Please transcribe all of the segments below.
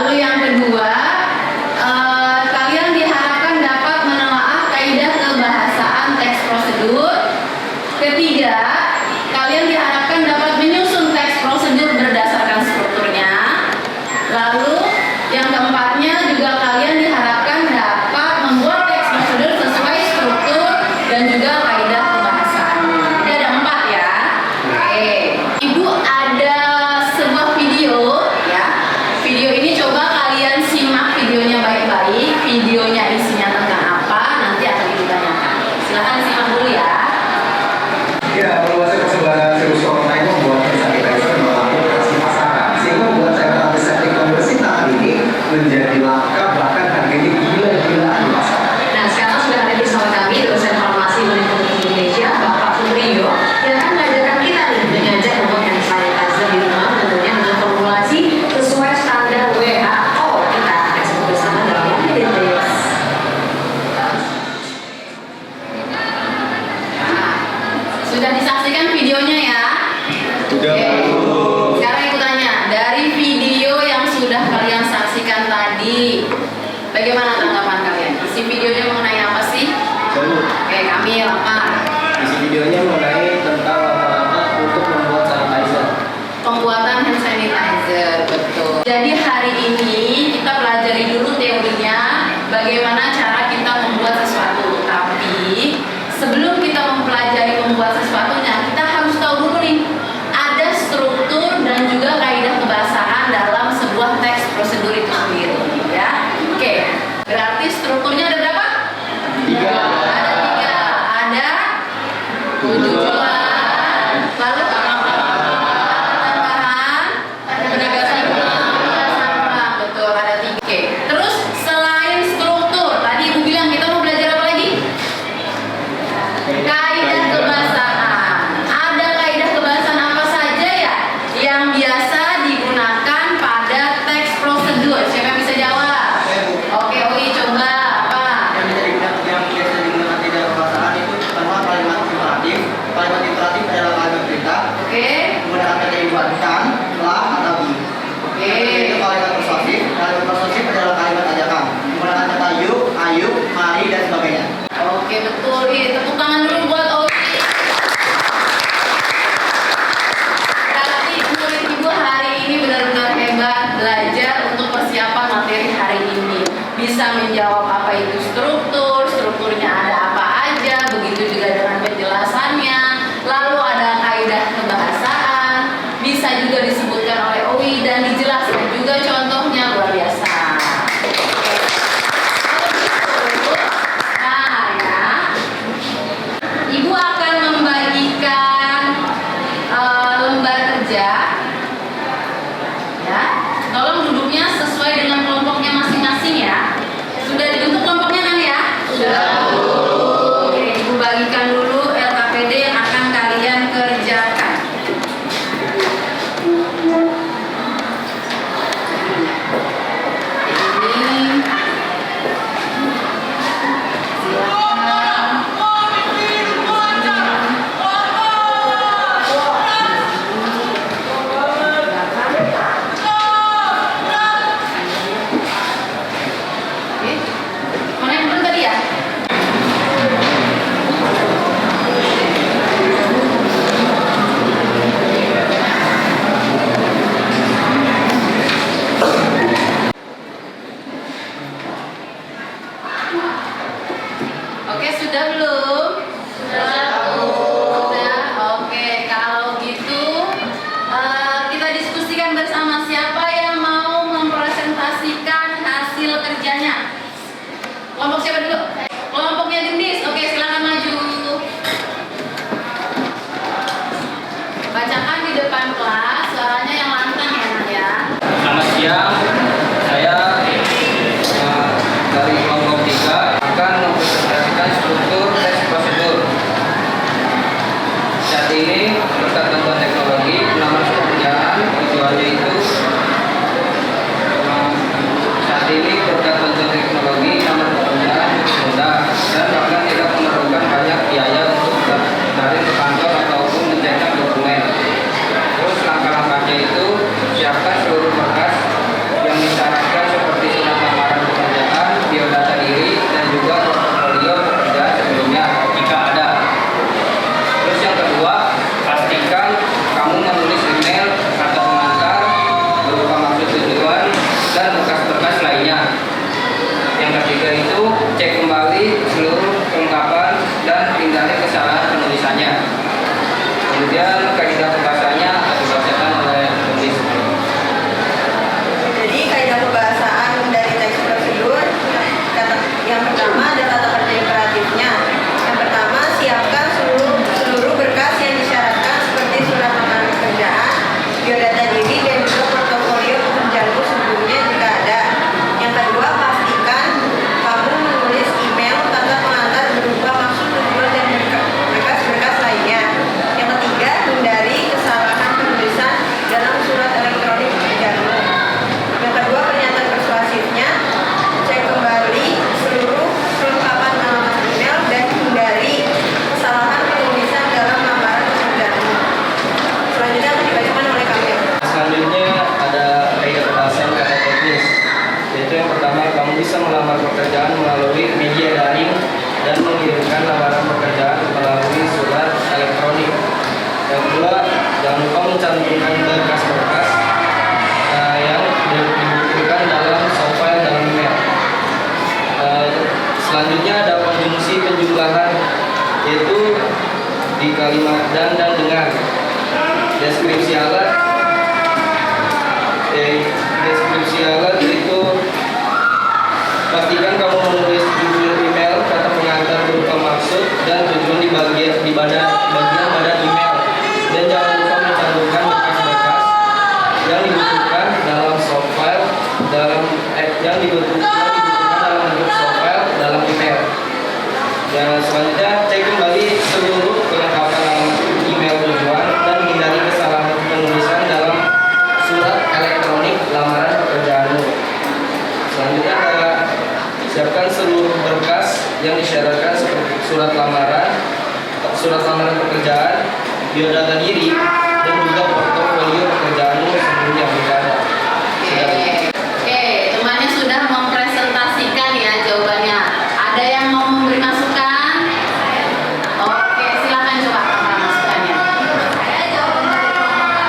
Lalu yang kedua, kalian diharapkan dapat menelaah kaidah kebahasaan teks prosedur. Ketiga, kalian diharapkan dapat menyusun teks prosedur berdasarkan strukturnya. Lalu yang keempatnya juga kalian diharapkan dapat membuat teks prosedur sesuai struktur dan juga kaidah kebahasaan. Jadi ada 4 ya. Oke. Ibu ada sebuah video ya. Video ini coba kalian simak videonya baik-baik. Videonya isinya tentang apa? Nanti akan ditanyakan. Silahkan simak dulu ya. Ya, evaluasi persebaran virus corona ini membuat sanitizer melakukan pasaran, sehingga membuat cairan antiseptik pembersih tangan ini menjadi langka, bahkan harganya gila-gilaan di pasaran. Nah, sekarang sudah ada bersama kami dosen farmasi Universitas Indonesia, Bapak Supriyo, yang akan mengajarkan kita nih mengajak membuat hand sanitizer di rumah, tentunya dengan formulasi sesuai standar WHO. Kita akan sebut bersama dalam video ini. Sudah disaksikan videonya ya? Sudah. Oke. Sekarang ibu tanya, dari video yang sudah kalian saksikan tadi, bagaimana tanggapan kalian? Isi videonya mengenai apa sih? Oke, kami apa? Isi videonya mengenai tentang langkah-langkah untuk membuat sanitizer. Pembuatan hand sanitizer, betul. Jadi hari ini kita pelajari dulu teorinya, bagaimana cara kita membuat sesuatu. Tapi sebelum kita mempelajari membuat sesuatunya, kita harus tahu dulu nih, ada struktur dan juga kaidah kebahasaan dalam sebuah teks prosedur itu sendiri, ya. Oke, berarti strukturnya ada berapa? 3. Ada 3. Ada tujuan. Lalu tambahan, penegasan ulang. Betul, ada 3. Oke. Terus selain struktur, tadi ibu bilang kita mau belajar apa lagi? Kaidah kebahasaan. Ada kaidah kebahasaan apa saja ya yang biasa digunakan pada teks prosedur? Siapa yang bisa jawab? Oke, Oi, coba apa? Yang biasa digunakan tidak kebahasaan itu pertama kalimat imperatif. Kalimat imperatif adalah kalimat perintah Oke. menggunakan kata dibuatkan, lah atau bi. Oke. Itu kalimat persuasif. Kalimat persuasif adalah kalimat ajakan menggunakan kata yuk, ayo, mari dan sebagainya. Oke, betul. Tepuk tangan dulu buat Owi. Berarti murid ibu hari ini benar-benar hebat belajar untuk persiapan materi hari ini. Bisa menjawab apa itu struktur, strukturnya ada apa aja, begitu juga dengan penjelasannya. Lalu ada kaidah kebahasaan, bisa juga disebutkan oleh Owi dan dijelaskan juga contohnya, luar biasa. Nah ya, Ibu akan membagikan lembar kerja. Ya, tolong duduknya sesuai dengan kelompoknya masing-masing ya. Sudah dibentuk kelompoknya kan ya? Sudah. Oke, Ibu bagikan dulu LKPD yang akan kalian kerjakan. Ini kalimat dan dengan. Deskripsi alat itu pastikan kamu menulis judul email, kata pengantar berupa maksud dan tujuan di bagian badan email, dan jangan lupa mencantumkan bekas-bekas yang dibutuhkan dalam soft file yang dibutuhkan dalam bentuk soft file dalam email. Dan selanjutnya cek kembali seluruh kelengkapan alamat email tujuan dan hindari kesalahan penulisan dalam surat elektronik lamaran pekerjaanmu. Selanjutnya adalah siapkan seluruh berkas yang disyaratkan seperti surat lamaran pekerjaan, biodata diri, dan juga portofolio pekerjaanmu sebelumnya jika ada. Oke, temannya sudah mempresentasikan ya jawabannya. Ada yang mau memberi masukan? Oke, silakan coba apa masukannya. Saya jawaban dari kelompok A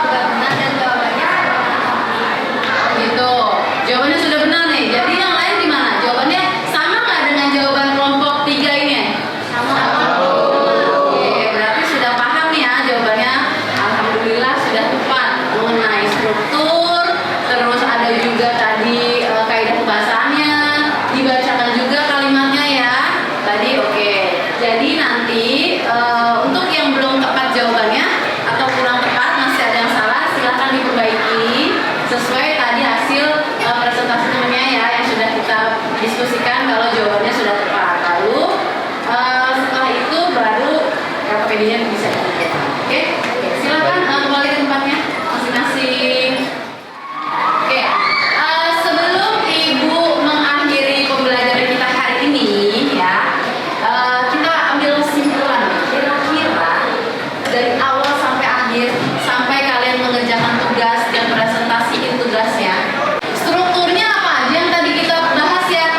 sudah benar dan jawabannya Gitu. Jawabannya sudah benar nih. Jadi yang lain gimana? Jawabannya sama nggak dengan jawaban kelompok 3 ini? sama. Oke, berarti sudah paham nih ya jawabannya. Alhamdulillah sudah tepat mengenai struktur. Terus ada juga tadi kaidah kebahasaannya. Dibacakan juga kalimatnya ya. Tadi oke. Jadi nanti untuk yang belum tepat jawabannya atau kurang tepat, masih ada yang salah, silahkan diperbaiki sesuai tadi hasil presentasi temannya ya yang sudah kita diskusikan kalau jawabannya sudah tepat. Lalu setelah itu baru KPD-nya bisa dikerjakan. Oke, silakan kembali ke tempatnya masing-masing. Oke, sebelum Ibu mengakhiri pembelajaran kita hari ini ya, kita ambil kesimpulan kira-kira dari awal sampai akhir sampai kalian mengerjakan tugas dan presentasiin tugasnya. Strukturnya apa aja yang tadi kita bahas ya?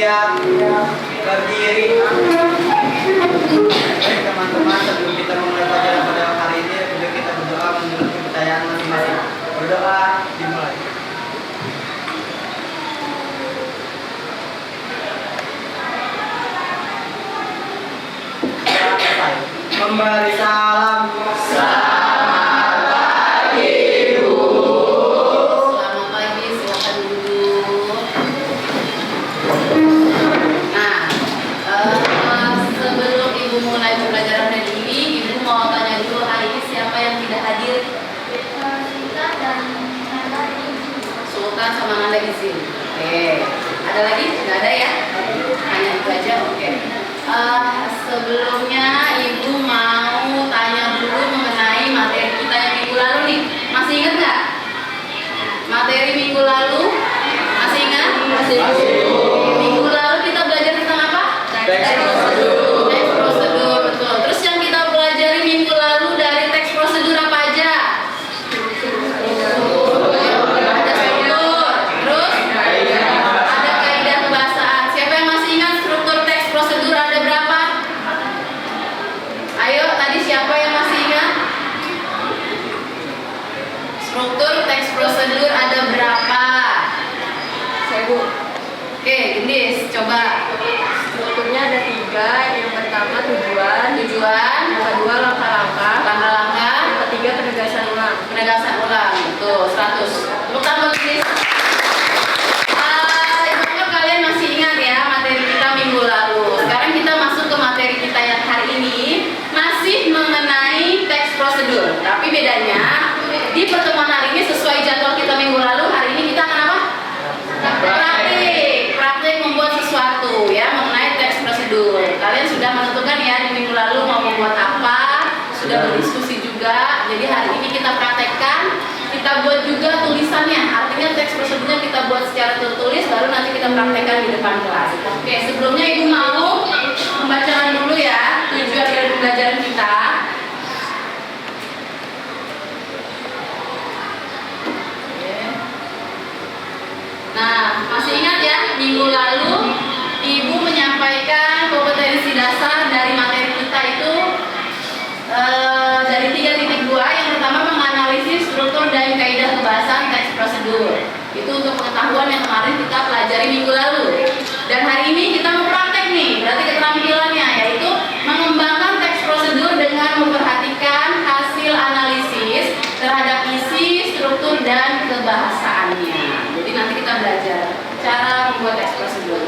Indonesia berdiri. Baik teman-teman, sebelum kita memulai pelajaran pada hari ini, yuk kita berdoa menurut kepercayaan masing-masing. Berdoa dimulai. Memberi salam. Selamat pagi, silakan duduk. Nah, sebelum Ibu mulai pembelajaran hari ini, Ibu mau tanya dulu hari ini siapa yang tidak hadir? Sultan sama Nanda di sini. Oke. Ada lagi? Nggak ada ya? Hanya itu aja. Oke. Sebelumnya Ibu mau tanya dulu mengenai materi kita yang minggu lalu nih. Masih ingat nggak? Materi minggu lalu? Masih ingat? Masih. Minggu lalu kita belajar tentang apa? Teks prosedur. Teks prosedur, betul. Terus yang kita pelajari minggu lalu dari teks prosedur apa aja? Ada struktur, terus ada kaidah kebahasaan. Siapa yang masih ingat struktur teks prosedur ada berapa? Ayo, tadi siapa yang masih ingat? Struktur teks prosedur ada berapa? Saya Bu, Oke, Gendis, coba. strukturnya ada 3. Yang pertama tujuan, Tujuan, yang kedua langkah-langkah, langkah-langkah, yang ketiga penegasan ulang. penegasan ulang. Tuh, 100. Tepuk tangan Gendis. Semoga kalian masih ingat ya materi kita minggu lalu. Sekarang kita masuk ke materi kita yang hari ini, masih mengenai teks prosedur. Tapi bedanya di pertemuan hari ini sesuai jadwal kita minggu lalu, hari ini kita akan apa? Praktik membuat sesuatu ya mengenai teks prosedur. Kalian sudah menentukan ya di minggu lalu mau membuat apa, sudah berdiskusi juga. Jadi hari ini kita praktekkan, kita buat juga tulisannya. Artinya teks prosedurnya kita buat secara tertulis, baru nanti kita praktekkan di depan kelas. Oke, sebelumnya Ibu mau membacakan dulu ya tujuan dari pembelajaran kita. Nah, masih ingat ya, minggu lalu Ibu menyampaikan kompetensi dasar dari materi kita itu dari 3.2. Yang pertama menganalisis struktur dan kaidah kebahasaan teks prosedur. Itu untuk pengetahuan yang kemarin kita pelajari minggu lalu. Dan hari ini kita mau praktek nih, berarti keterampilannya yaitu mengembangkan teks prosedur dengan memperhatikan hasil analisis terhadap isi, struktur, dan kebahasaannya. Jadi nanti kita belajar cara membuat teks prosedur.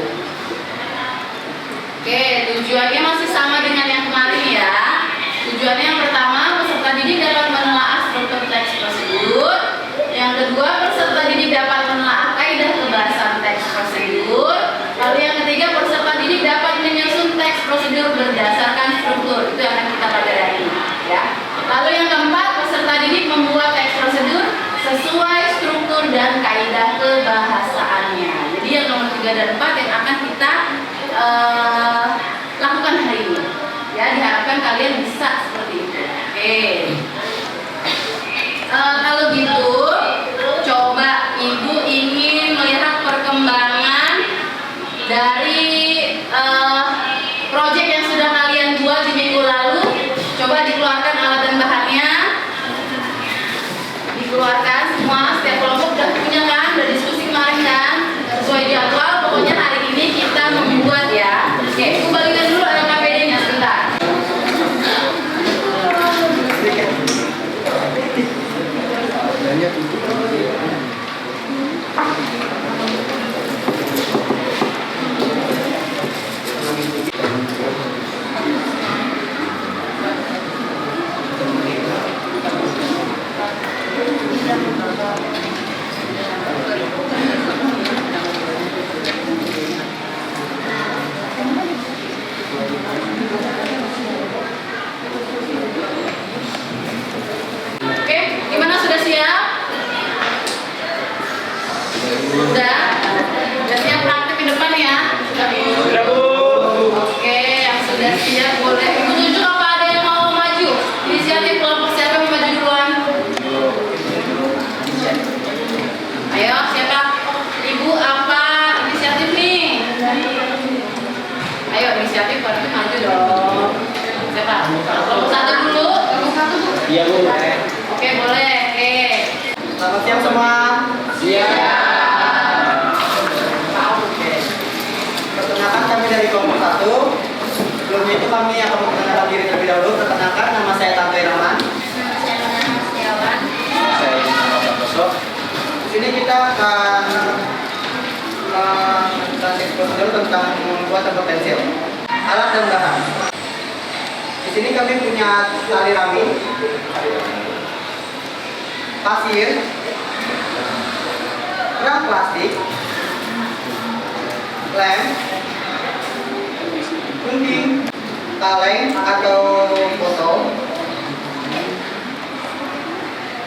Oke, tujuannya masih sama dengan yang kemarin ya. Tujuannya yang pertama, peserta didik dapat menelaah struktur teks prosedur. Yang kedua, peserta didik dapat menelaah kaidah kebahasaan teks prosedur. Lalu yang ketiga, peserta didik dapat menyusun teks prosedur berdasarkan struktur. Itu yang akan kita pelajari hari ini ya. Lalu yang keempat, peserta didik membuat teks prosedur sesuai struktur dan kaidah kebahasaannya. Jadi yang nomor 3 dan 4 yang akan kita lakukan hari ini. Ya, diharapkan kalian bisa seperti itu. Oke. Kalau gitu, coba Ibu ingin melihat perkembangan dari proyek yang sudah kalian buat di minggu lalu. Coba dikeluarkan alat dan bahannya. Dikeluarkan semua, setiap kelompok udah punya kan, udah diskusi kemarin kan, sesuai jadwal. Pokoknya hari ini kita membuat ya. Oke, Ibu bagikan dulu LKPD-nya sebentar. Siapa? Kelompok 1 dulu. Kelompok 1 Bu. Iya Bu. Oke, boleh. Oke. Selamat siang semua. Oke. Perkenalkan kami dari kelompok 1. Sebelumnya itu kami akan memperkenalkan diri terlebih dahulu. Perkenalkan, nama saya Tanto Iraman. Saya Muhammad Santoso. Di sini kita akan transit prosedur tentang membuat tempat pensil, alat dan bahan. Di sini kami punya tali rami, pasir, kerang plastik, lem, gunting, kaleng atau botol.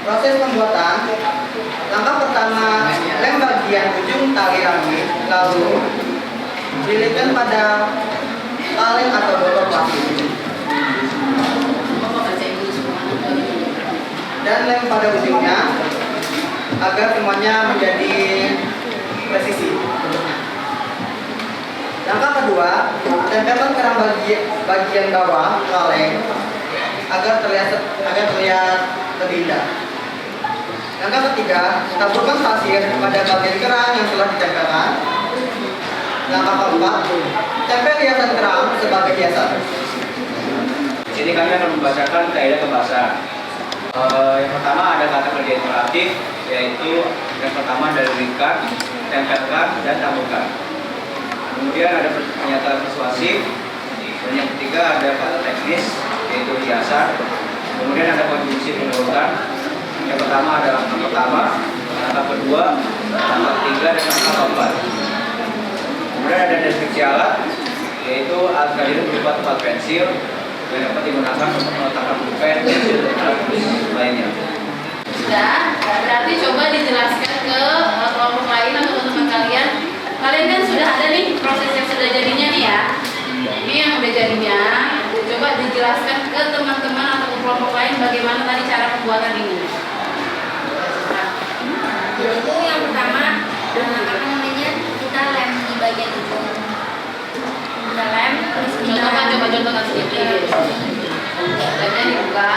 Proses pembuatan, langkah pertama, lem bagian ujung tali rami, lalu dililitkan pada kaleng atau botol plastik, dan lem pada ujungnya agar semuanya menjadi presisi. Langkah kedua, tempelkan kerang bagian bawah kaleng agar terlihat lebih indah. Langkah ketiga, taburkan pasir pada bagian kerang yang telah ditempelkan. Langkah keempat, tempel hiasan kerang sebagai hiasan. Di sini kami akan membacakan kaidah kebahasaan. Yang pertama ada kata kerja imperatif, yaitu yang pertama dari berikan, tempelkan, dan taburkan. Kemudian ada pernyataan persuasif, dan yang ketiga ada kata teknis, yaitu hiasan. Kemudian ada konjungsi penurutan. Yang pertama adalah langkah pertama, langkah kedua, langkah ketiga, dan langkah keempat. Kemudian ada deskripsi alat, yaitu alat tadi berupa tempat pensil yang dapat digunakan untuk meletakkan pulpen, pensil, dan alat tulis lainnya. Sudah, berarti coba dijelaskan ke kelompok lain atau teman-teman kalian. Kalian kan sudah ada nih proses yang sudah jadinya nih ya. Ini yang udah jadinya. Coba dijelaskan ke teman-teman atau ke kelompok lain bagaimana tadi cara pembuatan ini. Itu yang pertama, kita lem di bagian ujung. Kita lem, terus kita Coba contohkan sedikit. Lemnya dibuka.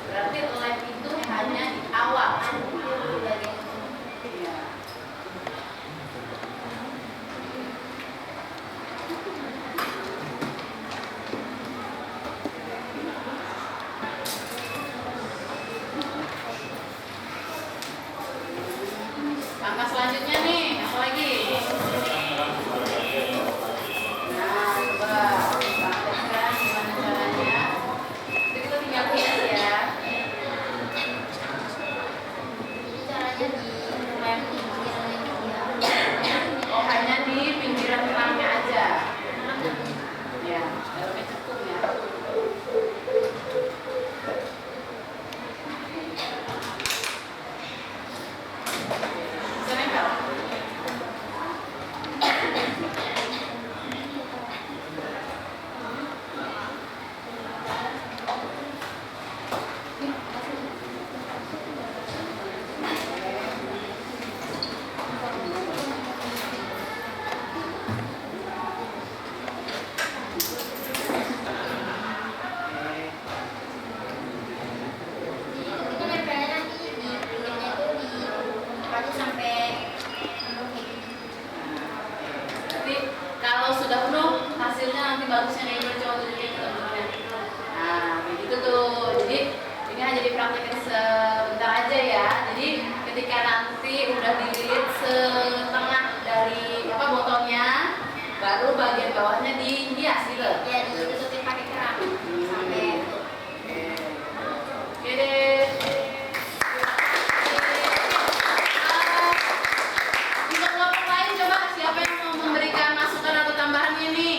Berarti lem itu hanya di awal. Iya. Langkah selanjutnya nih, apa lagi? Nah, coba praktekkan gimana caranya. Jadi kita tinggal hias ya. caranya di lem di Oh, hanya di pinggiran kerangnya aja. Ya, dalamnya cekung ya. Bisa nempel? itu kan nempelnya nanti di pinggirnya itu di padu sampai ketika nanti udah dililit setengah dari botolnya, baru bagian bawahnya dihias gitu. Ya, ditutupin pakai kerang sampai Oke deh. Untuk kelompok lain coba siapa yang mau memberikan masukan atau tambahannya nih?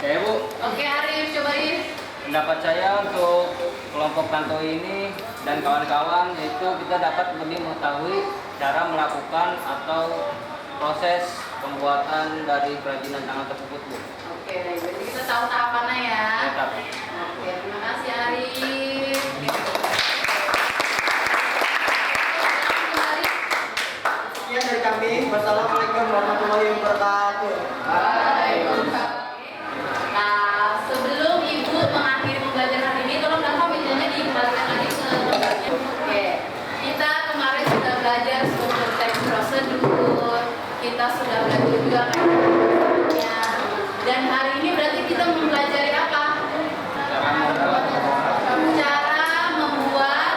Saya Bu, Oke Arif, coba Arif. pendapat saya untuk kelompok kanto ini dan kawan-kawan yaitu kita dapat lebih mengetahui cara melakukan atau proses pembuatan dari kerajinan tangan tersebut Bu. Oke, jadi kita tahu tahapannya ya. Tetap. Oke, terima kasih Arif. Sekian dari kami. Wassalamualaikum warahmatullahi wabarakatuh. Waalaikumsalam. Nah, sebelum Ibu mengakhiri pembelajaran hari ini, tolong dapat mejanya dikembalikan lagi ke tempatnya. Oke, kita kemarin sudah belajar struktur teks prosedur, kita sudah belajar juga kaitannya. Dan hari ini berarti kita mempelajari apa? Cara membuat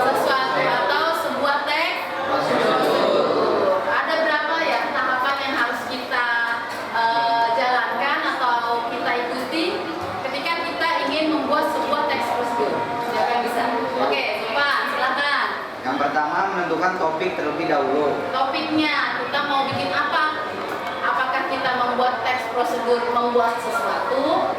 sesuatu atau sebuah teks prosedur. Ada berapa ya tahapan yang harus kita jalankan atau kita ikuti ketika kita ingin membuat sebuah teks prosedur? Siapa yang bisa? Oke, Sopan, silakan. Yang pertama menentukan topik terlebih dahulu. Topiknya kita mau bikin apa? Apakah kita membuat teks prosedur, membuat sesuatu,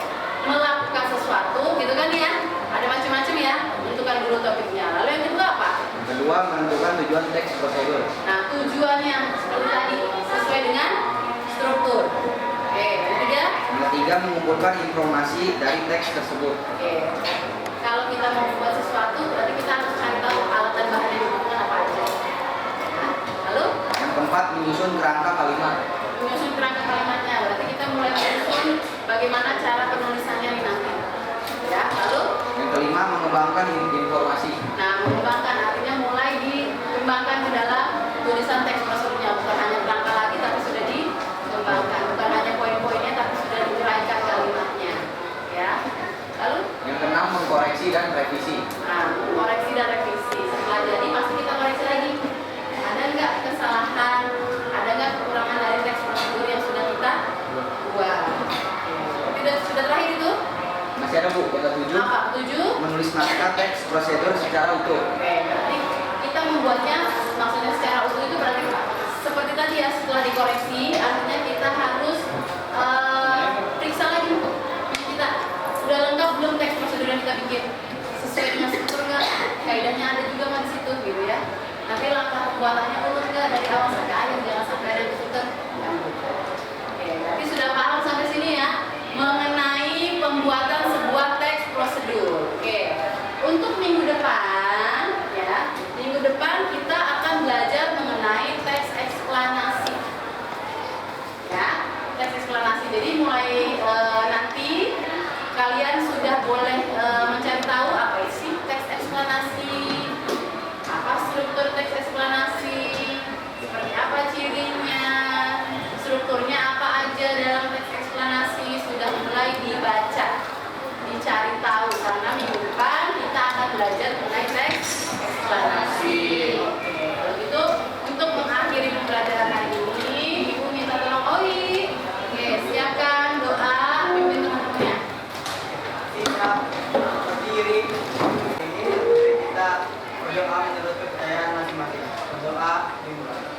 melakukan sesuatu, gitu kan ya? Ada macam-macam ya. Tentukan dulu topiknya. Lalu yang kedua apa? Yang kedua menentukan tujuan teks prosedur. Nah, tujuannya seperti tadi sesuai dengan struktur. Oke, yang ketiga. Yang ketiga mengumpulkan informasi dari teks tersebut. Oke. Kalau kita mau membuat sesuatu, berarti kita harus cari tahu alat dan bahan yang dibutuhkan apa aja. Nah, lalu Yang keempat menyusun kerangka kalimat. menyusun kerangka kalimatnya. Berarti kita mulai menyusun bagaimana cara penulisannya nih nanti. Ya, lalu Yang kelima mengembangkan informasi. nah, mengembangkan artinya mulai dikembangkan ke dalam tulisan teks prosedurnya, bukan hanya kerangka lagi tapi sudah dikembangkan, bukan hanya poin-poinnya tapi sudah diuraikan kalimatnya. Ya. Lalu Yang keenam mengkoreksi dan revisi. nah, koreksi dan revisi. Setelah jadi pasti kita koreksi lagi. Ada nggak kesalahan, ada nggak kekurangan dari teks prosedur yang sudah kita buat? Sudah terakhir itu? Masih ada Bu, yang ketujuh Apa? 7? menulis naskah teks prosedur secara utuh. Oke, berarti kita membuatnya maksudnya secara utuh itu berarti seperti tadi ya, setelah dikoreksi artinya kita harus periksa lagi kita sudah lengkap belum teks prosedur yang kita bikin, sesuai dengan struktur nggak, kaidahnya ada juga nggak di situ gitu ya. Nanti langkah pembuatannya urut nggak dari awal sampai akhir, jangan sampai ada kesulitan. Oke, berarti sudah paham sampai sini ya mengenai pembuatan sebuah teks prosedur. Oke, untuk minggu depan ya, minggu depan kita akan belajar mengenai teks eksplanasi. Ya, teks eksplanasi. Jadi mulai nanti kalian sudah boleh mencari tahu apa sih teks eksplanasi, apa struktur teks eksplanasi, seperti apa cirinya, strukturnya apa aja dalam teks eksplanasi, sudah mulai dibaca, dicari tahu karena minggu depan kita akan belajar mengenai teks eksplanasi. Oke, kalau gitu untuk mengakhiri pembelajaran hari ini, Ibu minta tolong Oi. Oke, siapkan doa pimpin teman-temannya. Kita berdiri. Ini kita berdoa menurut kepercayaan masing-masing. Berdoa dimulai.